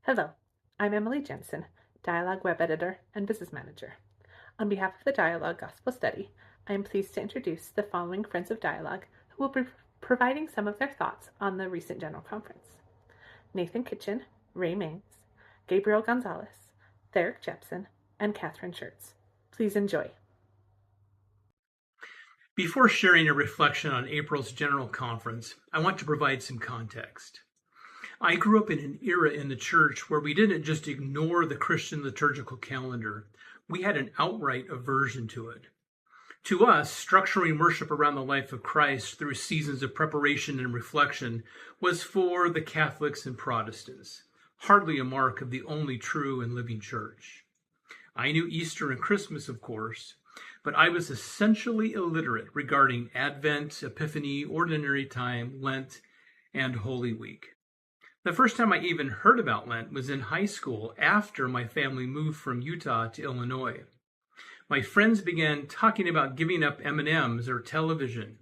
Hello, I'm Emily Jensen, Dialogue Web Editor and Business Manager. On behalf of the Dialogue Gospel Study, I am pleased to introduce the following Friends of Dialogue who will be providing some of their thoughts on the recent General Conference. Nathan Kitchen, Rhea Maynes, Gabriel González, Theric Jepson, and Kathryn Shirts. Please enjoy. Before sharing a reflection on April's General Conference, I want to provide some context. I grew up in an era in the church where we didn't just ignore the Christian liturgical calendar, we had an outright aversion to it. To us, structuring worship around the life of Christ through seasons of preparation and reflection was for the Catholics and Protestants, hardly a mark of the only true and living church. I knew Easter and Christmas, of course, but I was essentially illiterate regarding Advent, Epiphany, Ordinary Time, Lent, and Holy Week. The first time I even heard about Lent was in high school after my family moved from Utah to Illinois. My friends began talking about giving up M&Ms or television.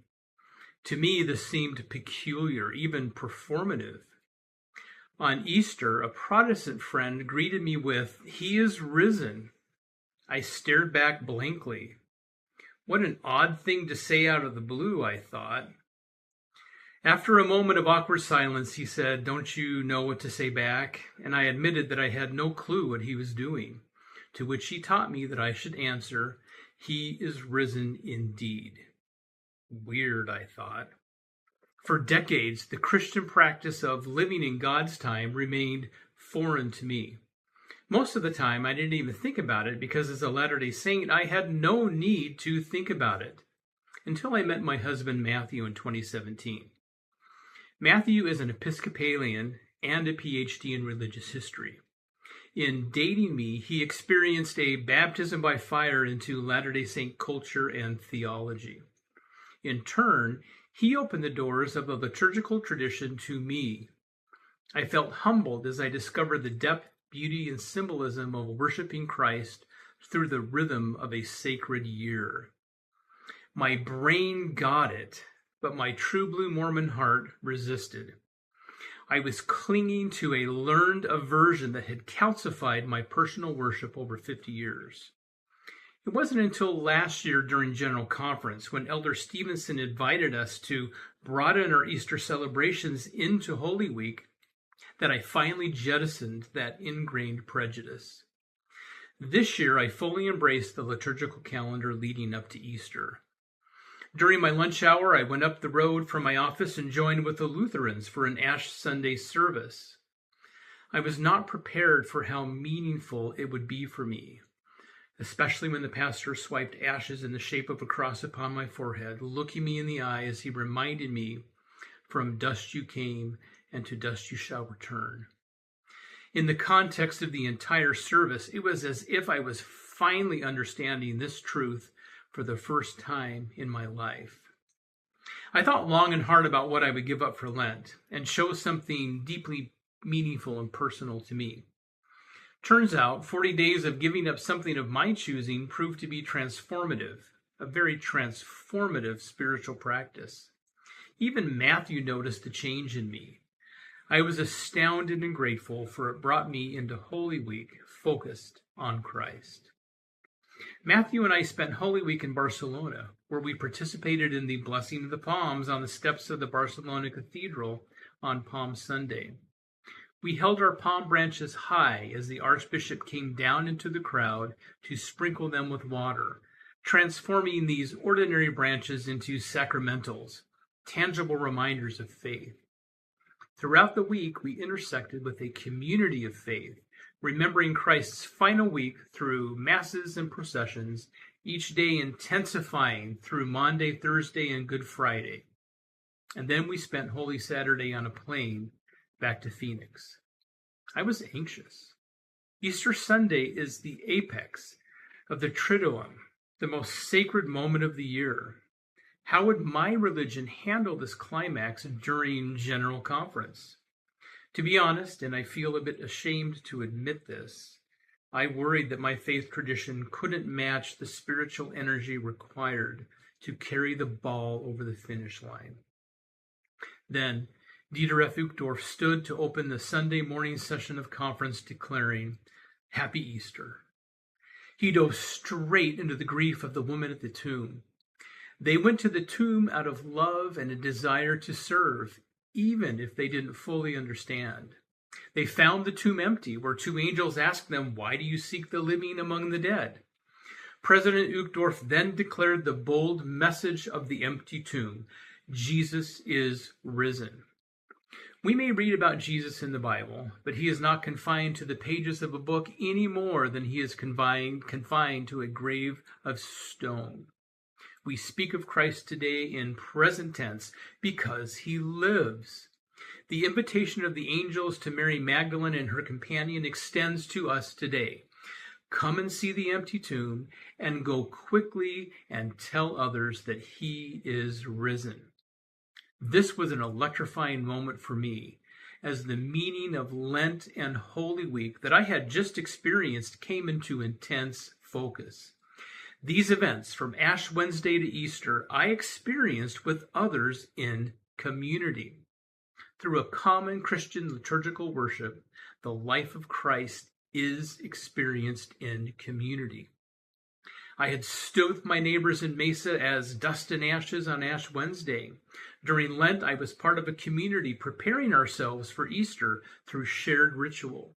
To me, this seemed peculiar, even performative. On Easter, a Protestant friend greeted me with, "He is risen." I stared back blankly. What an odd thing to say out of the blue, I thought. After a moment of awkward silence, he said, "Don't you know what to say back?" And I admitted that I had no clue what he was doing, to which he taught me that I should answer, "He is risen indeed." Weird, I thought. For decades, the Christian practice of living in God's time remained foreign to me. Most of the time, I didn't even think about it because as a Latter-day Saint, I had no need to think about it until I met my husband Matthew in 2017. Matthew is an Episcopalian and a PhD in religious history. In dating me, he experienced a baptism by fire into Latter-day Saint culture and theology. In turn, he opened the doors of the liturgical tradition to me. I felt humbled as I discovered the depth, beauty, and symbolism of worshiping Christ through the rhythm of a sacred year. My brain got it, but my true blue Mormon heart resisted. I was clinging to a learned aversion that had calcified my personal worship over 50 years. It wasn't until last year during General Conference when Elder Stevenson invited us to broaden our Easter celebrations into Holy Week that I finally jettisoned that ingrained prejudice. This year, I fully embraced the liturgical calendar leading up to Easter. During my lunch hour, I went up the road from my office and joined with the Lutherans for an Ash Sunday service. I was not prepared for how meaningful it would be for me, especially when the pastor swiped ashes in the shape of a cross upon my forehead, looking me in the eye as he reminded me, "From dust you came, and to dust you shall return." In the context of the entire service, it was as if I was finally understanding this truth for the first time in my life. I thought long and hard about what I would give up for Lent and chose something deeply meaningful and personal to me. Turns out, 40 days of giving up something of my choosing proved to be transformative, a very transformative spiritual practice. Even Matthew noticed the change in me. I was astounded and grateful, for it brought me into Holy Week focused on Christ. Matthew and I spent Holy Week in Barcelona, where we participated in the Blessing of the Palms on the steps of the Barcelona Cathedral on Palm Sunday. We held our palm branches high as the Archbishop came down into the crowd to sprinkle them with water, transforming these ordinary branches into sacramentals, tangible reminders of faith. Throughout the week, we intersected with a community of faith, remembering Christ's final week through masses and processions, each day intensifying through Maundy, Thursday, and Good Friday. And then we spent Holy Saturday on a plane back to Phoenix. I was anxious. Easter Sunday is the apex of the Triduum, the most sacred moment of the year. How would my religion handle this climax during General Conference? To be honest, and I feel a bit ashamed to admit this, I worried that my faith tradition couldn't match the spiritual energy required to carry the ball over the finish line. Then, Dieter F. Uchtdorf stood to open the Sunday morning session of conference declaring, "Happy Easter." He dove straight into the grief of the woman at the tomb. They went to the tomb out of love and a desire to serve, even if they didn't fully understand. They found the tomb empty, where two angels asked them, "Why do you seek the living among the dead?" President Uchtdorf then declared the bold message of the empty tomb: Jesus is risen. We may read about Jesus in the Bible, but he is not confined to the pages of a book any more than he is confined to a grave of stone. We speak of Christ today in present tense because he lives. The invitation of the angels to Mary Magdalene and her companion extends to us today. Come and see the empty tomb and go quickly and tell others that he is risen. This was an electrifying moment for me, as the meaning of Lent and Holy Week that I had just experienced came into intense focus. These events, from Ash Wednesday to Easter, I experienced with others in community. Through a common Christian liturgical worship, the life of Christ is experienced in community. I had stood with my neighbors in Mesa as dust and ashes on Ash Wednesday. During Lent, I was part of a community preparing ourselves for Easter through shared ritual.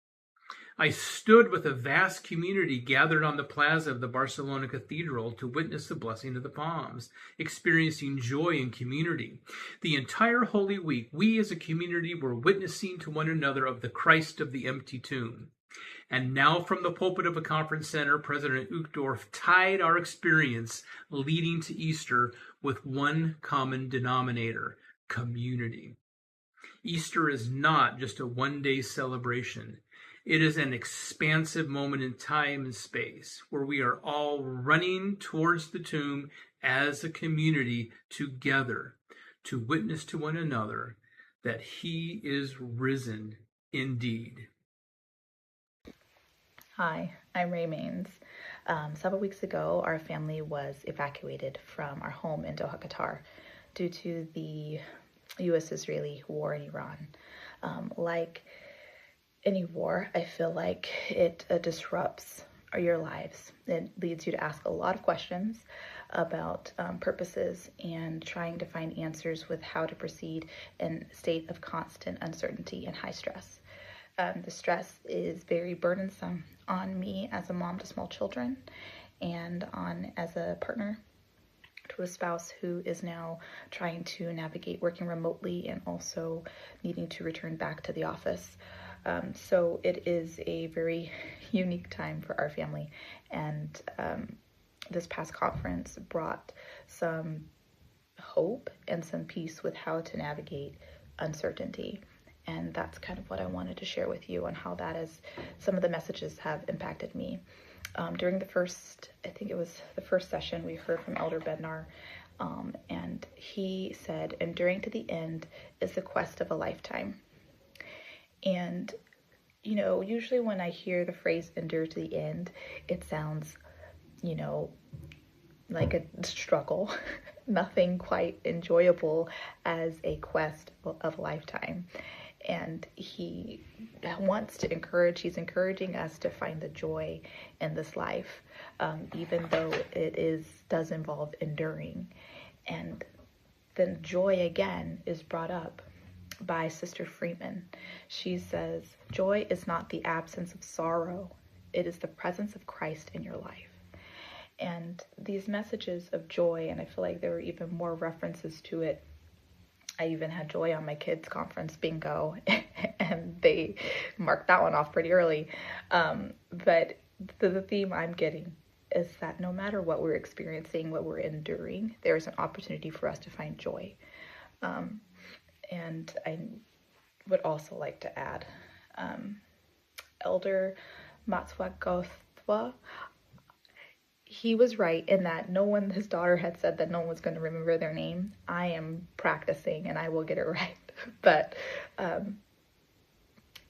I stood with a vast community gathered on the plaza of the Barcelona Cathedral to witness the blessing of the palms, experiencing joy in community. The entire Holy Week, we as a community were witnessing to one another of the Christ of the empty tomb. And now from the pulpit of a conference center, President Uchtdorf tied our experience leading to Easter with one common denominator: community. Easter is not just a one-day celebration. It is an expansive moment in time and space where we are all running towards the tomb as a community together to witness to one another that he is risen indeed. Hi, I'm Rhea Maynes. Several weeks ago, our family was evacuated from our home in Doha, Qatar, due to the U.S.-Israeli war in Iran. Like any war, I feel like it disrupts your lives. It leads you to ask a lot of questions about purposes and trying to find answers with how to proceed in a state of constant uncertainty and high stress. The stress is very burdensome on me as a mom to small children and on as a partner to a spouse who is now trying to navigate working remotely and also needing to return back to the office. So it is a very unique time for our family, and this past conference brought some hope and some peace with how to navigate uncertainty. And that's kind of what I wanted to share with you on how that is, some of the messages have impacted me. During the first session, we heard from Elder Bednar, and he said, "Enduring to the end is the quest of a lifetime." And, you know, usually when I hear the phrase endure to the end, it sounds, you know, like a struggle, nothing quite enjoyable as a quest of a lifetime. And he's encouraging us to find the joy in this life, even though it does involve enduring. And then joy again is brought up by Sister Freeman. She says, "Joy is not the absence of sorrow. It is the presence of Christ in your life." And these messages of joy, and I feel like there were even more references to it. I even had joy on my kids' conference bingo, and they marked that one off pretty early. But the theme I'm getting is that no matter what we're experiencing, what we're enduring, there's an opportunity for us to find joy. And I would also like to add, Elder Matswagothwa, he was right in that his daughter had said that no one was going to remember their name. I am practicing and I will get it right. But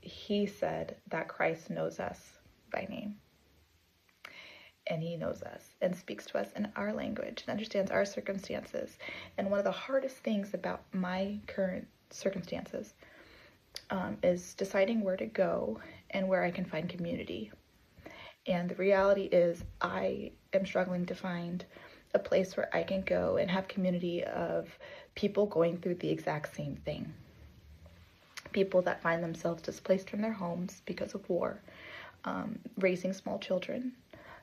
he said that Christ knows us by name. And he knows us and speaks to us in our language and understands our circumstances. And one of the hardest things about my current circumstances, is deciding where to go and where I can find community. And the reality is I am struggling to find a place where I can go and have community of people going through the exact same thing. People that find themselves displaced from their homes because of war, raising small children,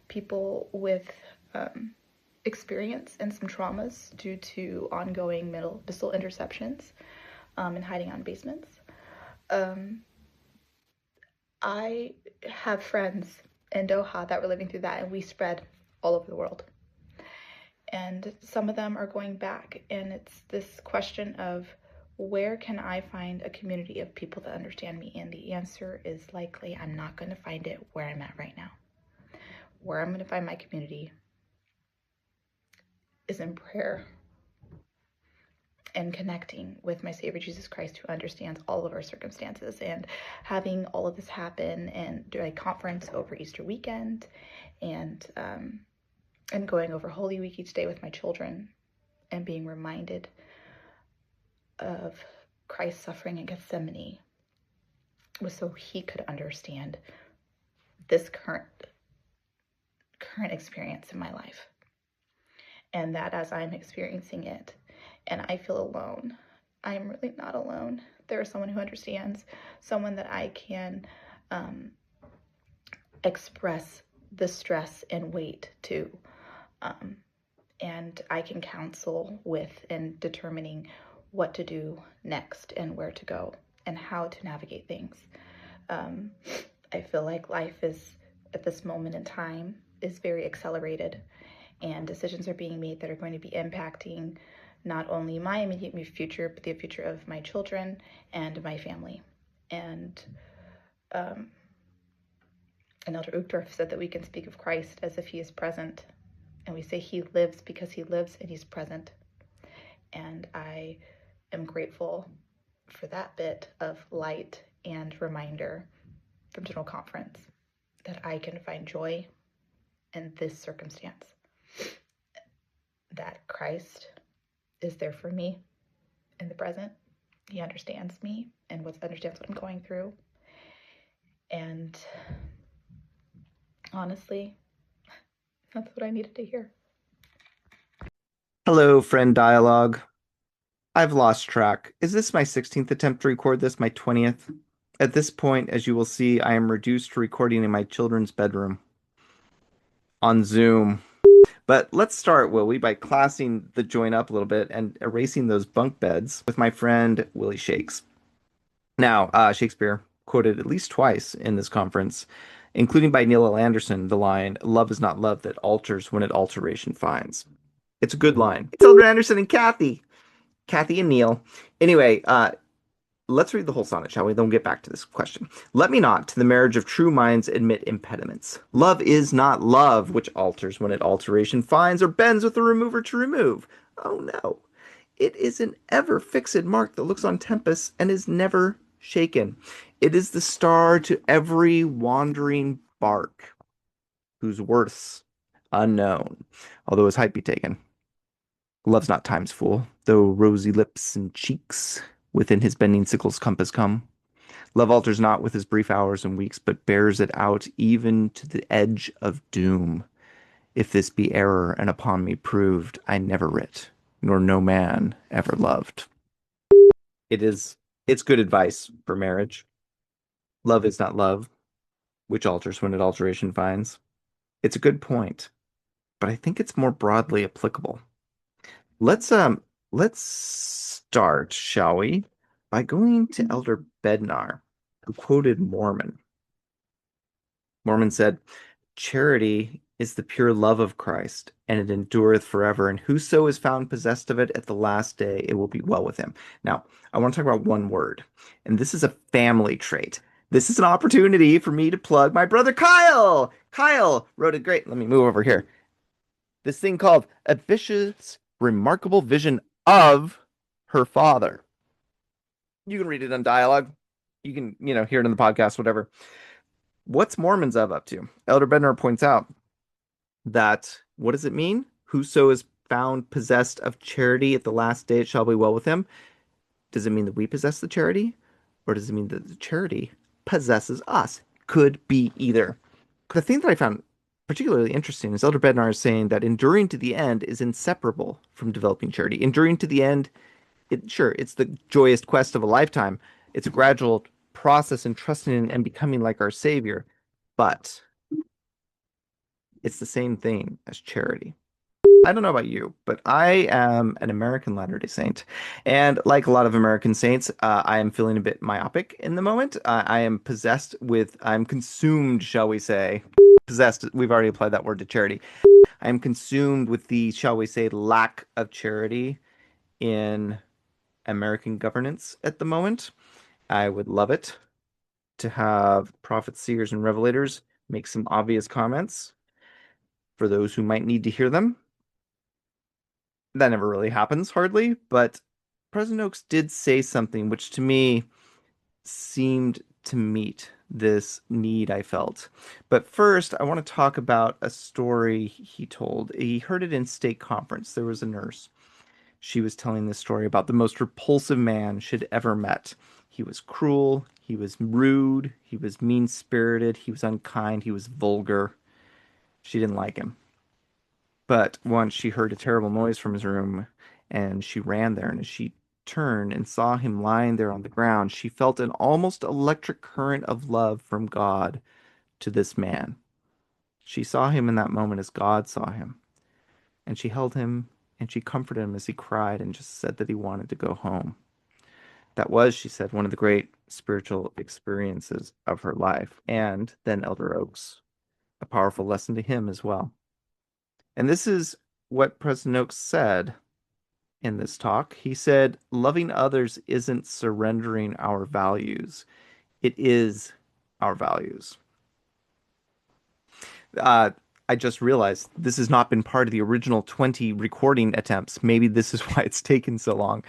people with experience and some traumas due to ongoing missile interceptions and hiding on basements. I have friends in Doha that were living through that, and we spread all over the world. And some of them are going back, and it's this question of, where can I find a community of people that understand me? And the answer is likely I'm not going to find it where I'm at right now. Where I'm going to find my community is in prayer and connecting with my Savior Jesus Christ, who understands all of our circumstances, and having all of this happen and do a conference over Easter weekend, and going over Holy Week each day with my children, and being reminded of Christ's suffering in Gethsemane was so he could understand this current experience in my life. And that as I'm experiencing it and I feel alone, I am really not alone. There is someone who understands, someone that I can express the stress and weight to. And I can counsel with in determining what to do next and where to go and how to navigate things. I feel like life is, at this moment in time, is very accelerated, and decisions are being made that are going to be impacting not only my immediate future, but the future of my children and my family. And Elder Uchtdorf said that we can speak of Christ as if he is present, and we say he lives because he lives and he's present. And I am grateful for that bit of light and reminder from General Conference that I can find joy in this circumstance, that Christ is there for me in the present. He understands me and understands what I'm going through. And honestly, that's what I needed to hear. Hello, friend dialogue. I've lost track. Is this my 16th attempt to record this, my 20th? At this point, as you will see, I am reduced to recording in my children's bedroom on Zoom. But let's start, will we, by classing the joint up a little bit and erasing those bunk beds with my friend Willie Shakes. Now, Shakespeare quoted at least twice in this conference, including by Neil L. Anderson, the line, "Love is not love that alters when it alteration finds." It's a good line. It's Elder Anderson and Kathy and Neil. Anyway, let's read the whole sonnet, shall we? Then we'll get back to this question. "Let me not to the marriage of true minds admit impediments. Love is not love, which alters when it alteration finds, or bends with the remover to remove. Oh no, it is an ever fixed mark that looks on tempests and is never shaken. It is the star to every wandering bark, whose worth's unknown, although his height be taken. Love's not time's fool, though rosy lips and cheeks within his bending sickle's compass come. Love alters not with his brief hours and weeks, but bears it out even to the edge of doom. If this be error and upon me proved, I never writ, nor no man ever loved." It's good advice for marriage. Love is not love, which alters when it alteration finds. It's a good point, but I think it's more broadly applicable. Let's start, shall we, by going to Elder Bednar, who quoted Mormon. Mormon said, "Charity is the pure love of Christ, and it endureth forever, and whoso is found possessed of it at the last day, it will be well with him." Now, I want to talk about one word, and this is a family trait. This is an opportunity for me to plug my brother Kyle. Kyle wrote a great, let me move over here, this thing called A Vicious Remarkable Vision of Her Father. You can read it on dialogue. You can, hear it on the podcast, whatever. What's Mormons up to? Elder Bednar points out that, what does it mean? Whoso is found possessed of charity at the last day, it shall be well with him. Does it mean that we possess the charity? Or does it mean that the charity possesses us? Could be either. The thing that I found particularly interesting is Elder Bednar is saying that enduring to the end is inseparable from developing charity. Enduring to the end, sure, it's the joyous quest of a lifetime. It's a gradual process in trusting in and becoming like our Savior. But it's the same thing as charity. I don't know about you, but I am an American Latter-day Saint. And like a lot of American saints, I am feeling a bit myopic in the moment. I am I'm consumed, shall we say. Possessed, we've already applied that word to charity. I am consumed with the, shall we say, lack of charity in American governance at the moment. I would love it to have prophets, seers, and revelators make some obvious comments for those who might need to hear them. That never really happens, hardly, but President Oaks did say something which to me seemed to meet this need I felt. But first, I want to talk about a story he told. He heard it in state conference. There was a nurse. She was telling this story about the most repulsive man she'd ever met. He was cruel, he was rude, he was mean-spirited, he was unkind, he was vulgar. She didn't like him. But once she heard a terrible noise from his room, and she ran there, and as she turned and saw him lying there on the ground, she felt an almost electric current of love from God to this man. She saw him in that moment as God saw him, and she held him and she comforted him as he cried and just said that he wanted to go home. That was, she said, one of the great spiritual experiences of her life. And then Elder Oaks, a powerful lesson to him as well. And this is what President Oaks said in this talk. He said, loving others isn't surrendering our values. It is our values. I just realized this has not been part of the original 20 recording attempts. Maybe this is why it's taken so long.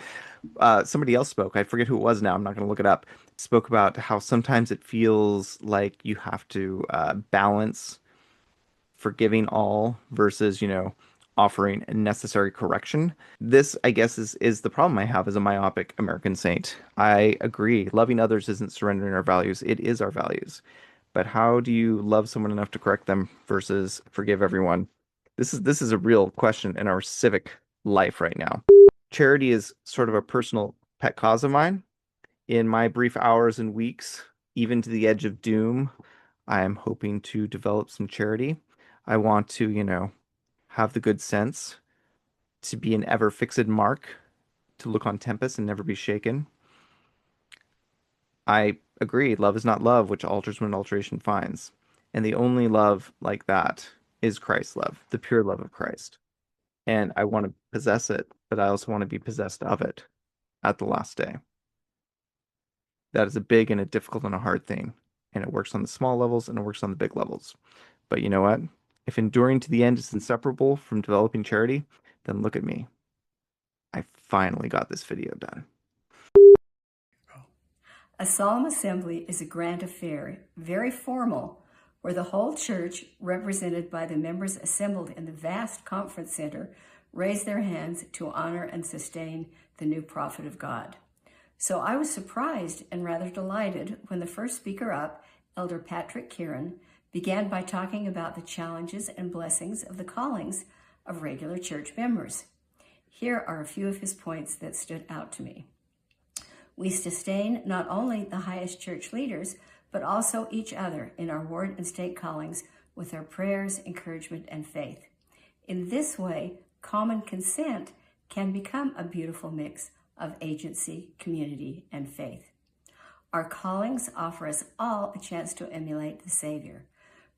Somebody else spoke. I forget who it was now. I'm not going to look it up. Spoke about how sometimes it feels like you have to balance forgiving all versus, offering necessary correction. This, I guess, is the problem I have as a myopic American saint. I agree. Loving others isn't surrendering our values. It is our values. But how do you love someone enough to correct them versus forgive everyone? This is a real question in our civic life right now. Charity is sort of a personal pet cause of mine. In my brief hours and weeks, even to the edge of doom, I am hoping to develop some charity. I want to, have the good sense to be an ever-fixed mark, to look on tempest and never be shaken. I agree, love is not love, which alters when alteration finds. And the only love like that is Christ's love, the pure love of Christ. And I want to possess it, but I also want to be possessed of it at the last day. That is a big and a difficult and a hard thing. And it works on the small levels and it works on the big levels. But you know what? If enduring to the end is inseparable from developing charity, then look at me. I finally got this video done. A solemn assembly is a grand affair, very formal, where the whole church, represented by the members assembled in the vast conference center, raise their hands to honor and sustain the new prophet of God. So I was surprised and rather delighted when the first speaker up, Elder Patrick Kieran, began by talking about the challenges and blessings of the callings of regular church members. Here are a few of his points that stood out to me. We sustain not only the highest church leaders, but also each other in our ward and state callings with our prayers, encouragement, and faith. In this way, common consent can become a beautiful mix of agency, community, and faith. Our callings offer us all a chance to emulate the Savior,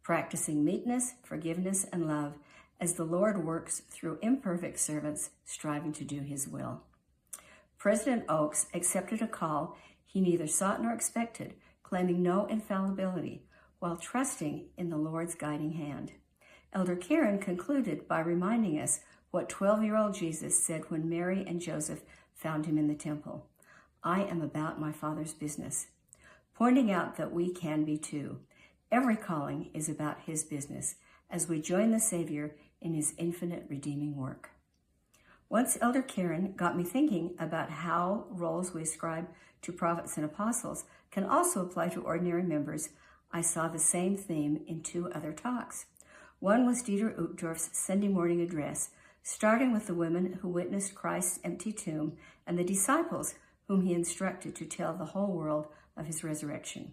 practicing meekness, forgiveness, and love as the Lord works through imperfect servants striving to do his will. President Oaks accepted a call he neither sought nor expected, claiming no infallibility, while trusting in the Lord's guiding hand. Elder Kieran concluded by reminding us what 12-year-old Jesus said when Mary and Joseph found him in the temple. I am about my Father's business, pointing out that we can be too. Every calling is about his business as we join the Savior in his infinite redeeming work. Once Elder Karen got me thinking about how roles we ascribe to prophets and apostles can also apply to ordinary members. I saw the same theme in two other talks. One was Dieter Uchtdorf's Sunday morning address, starting with the women who witnessed Christ's empty tomb and the disciples whom he instructed to tell the whole world of his resurrection.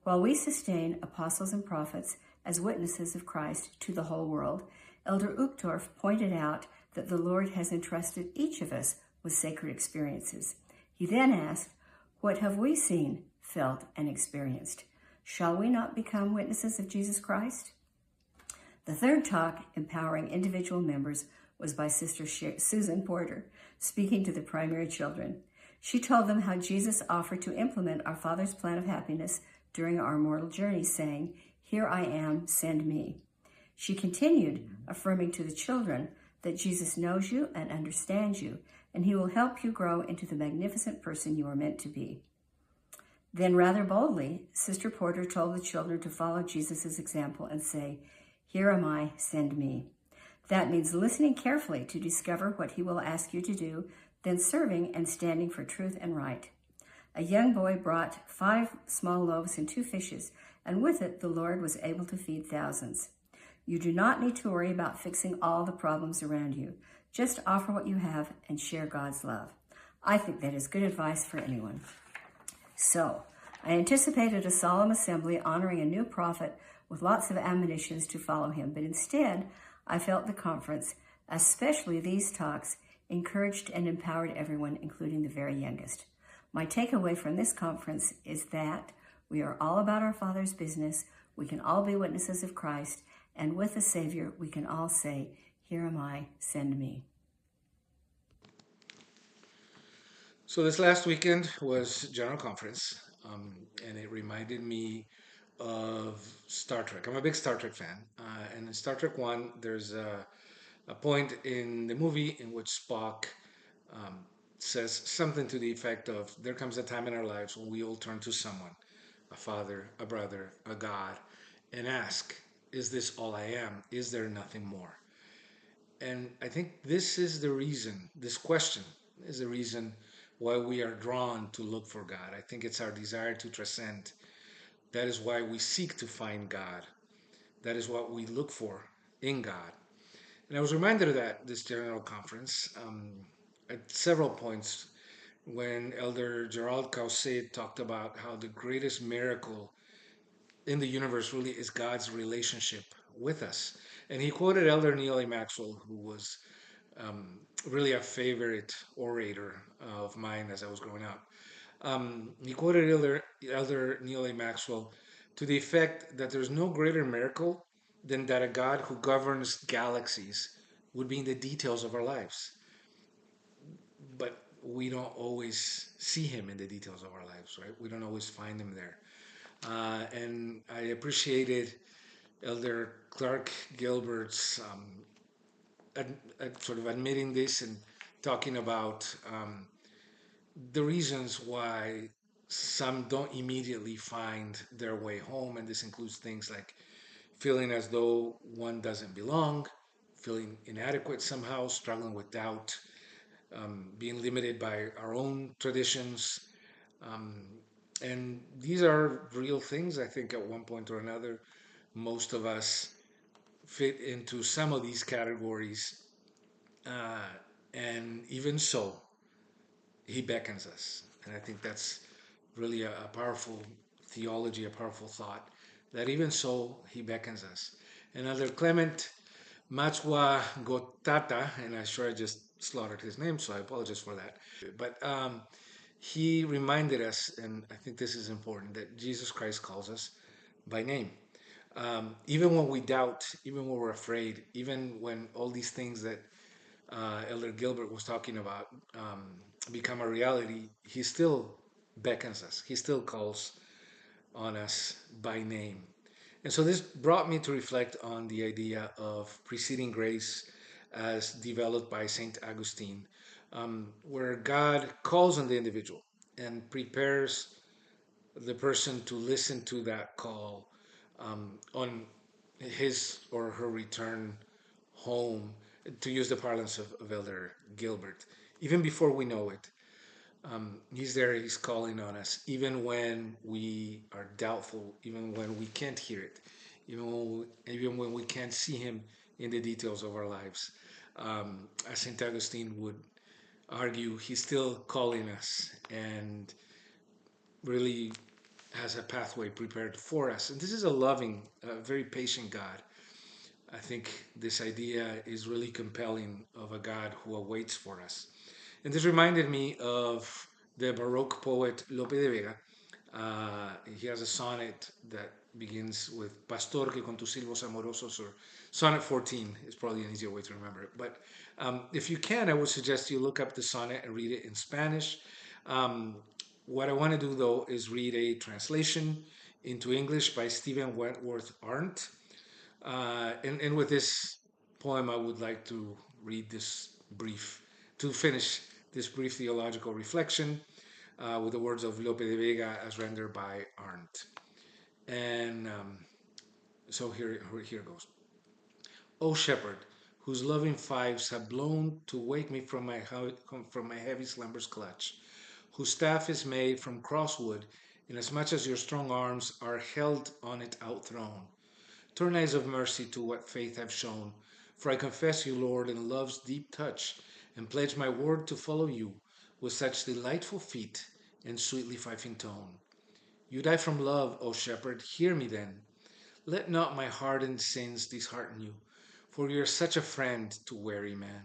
While we sustain apostles and prophets as witnesses of Christ to the whole world, Elder Uchtdorf pointed out that the Lord has entrusted each of us with sacred experiences. He then asked, "What have we seen, felt, and experienced? Shall we not become witnesses of Jesus Christ?" The third talk, Empowering Individual Members, was by Sister Susan Porter, speaking to the primary children. She told them how Jesus offered to implement our Father's plan of happiness during our mortal journey, saying, "Here I am, send me." She continued, affirming to the children that Jesus knows you and understands you, and he will help you grow into the magnificent person you are meant to be. Then, rather boldly, Sister Porter told the children to follow Jesus' example and say, "Here am I, send me." That means listening carefully to discover what he will ask you to do, then serving and standing for truth and right. A young boy brought 5 small loaves and 2 fishes, and with it the Lord was able to feed thousands. You do not need to worry about fixing all the problems around you. Just offer what you have and share God's love. I think that is good advice for anyone. So, I anticipated a solemn assembly honoring a new prophet with lots of admonitions to follow him, but instead, I felt the conference, especially these talks, encouraged and empowered everyone, including the very youngest. My takeaway from this conference is that we are all about our Father's business, we can all be witnesses of Christ, and with the Savior, we can all say, "Here am I, send me." So this last weekend was General Conference, and it reminded me of Star Trek. I'm a big Star Trek fan, and in Star Trek 1, there's a point in the movie in which Spock says something to the effect of, there comes a time in our lives when we all turn to someone, a father, a brother, a God, and ask, is this all I am? Is there nothing more? And I think this is the reason, this question is the reason why we are drawn to look for God. I think it's our desire to transcend. That is why we seek to find God. That is what we look for in God. And I was reminded of that this General Conference at several points when Elder Gerald Causet talked about how the greatest miracle in the universe really is God's relationship with us. And he quoted Elder Neal A. Maxwell, who was really a favorite orator of mine as I was growing up. He quoted Elder Neal A. Maxwell to the effect that there's no greater miracle than that a God who governs galaxies would be in the details of our lives. But we don't always see him in the details of our lives, right? We don't always find him there. And I appreciated Elder Clark Gilbert's sort of admitting this and talking about the reasons why some don't immediately find their way home. And this includes things like feeling as though one doesn't belong, feeling inadequate somehow, struggling with doubt, being limited by our own traditions. And these are real things. I think at one point or another, most of us fit into some of these categories. And even so, he beckons us. And I think that's really a powerful theology, a powerful thought, that even so, he beckons us. And Elder Clement Matswa Gotata, and I'm sure I just slaughtered his name, so I apologize for that. But he reminded us, and I think this is important, that Jesus Christ calls us by name. Even when we doubt, even when we're afraid, even when all these things that Elder Gilbert was talking about become a reality, he still beckons us. He still calls on us by name. And so this brought me to reflect on the idea of preceding grace as developed by St. Augustine, where God calls on the individual and prepares the person to listen to that call on his or her return home, to use the parlance of Elder Gilbert. Even before we know it, he's there, he's calling on us, even when we are doubtful, even when we can't hear it, even when we can't see him in the details of our lives. As St. Augustine would argue, he's still calling us and really has a pathway prepared for us. And this is a loving, very patient God. I think this idea is really compelling of a God who awaits for us. And this reminded me of the Baroque poet Lope de Vega. He has a sonnet that begins with Pastor que con tus silbos amorosos, or sonnet 14 is probably an easier way to remember it. But if you can, I would suggest you look up the sonnet and read it in Spanish. Um, what I want to do, though, is read a translation into English by Stephen Wentworth Arndt. And with this poem, I would like to read to finish this brief theological reflection with the words of Lope de Vega as rendered by Arndt. And so here goes. O shepherd, whose loving fives have blown to wake me from my heavy slumber's clutch, whose staff is made from crosswood, inasmuch as your strong arms are held on it outthrown. Turn eyes of mercy to what faith have shown, for I confess you, Lord, in love's deep touch, and pledge my word to follow you with such delightful feet and sweetly fifing tone. You die from love, O shepherd, hear me then. Let not my hardened sins dishearten you, for you are such a friend to weary man.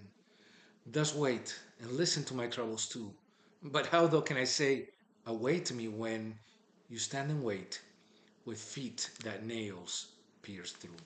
Thus wait, and listen to my troubles too. But how though can I say, await me when you stand and wait, with feet that nails pierce through?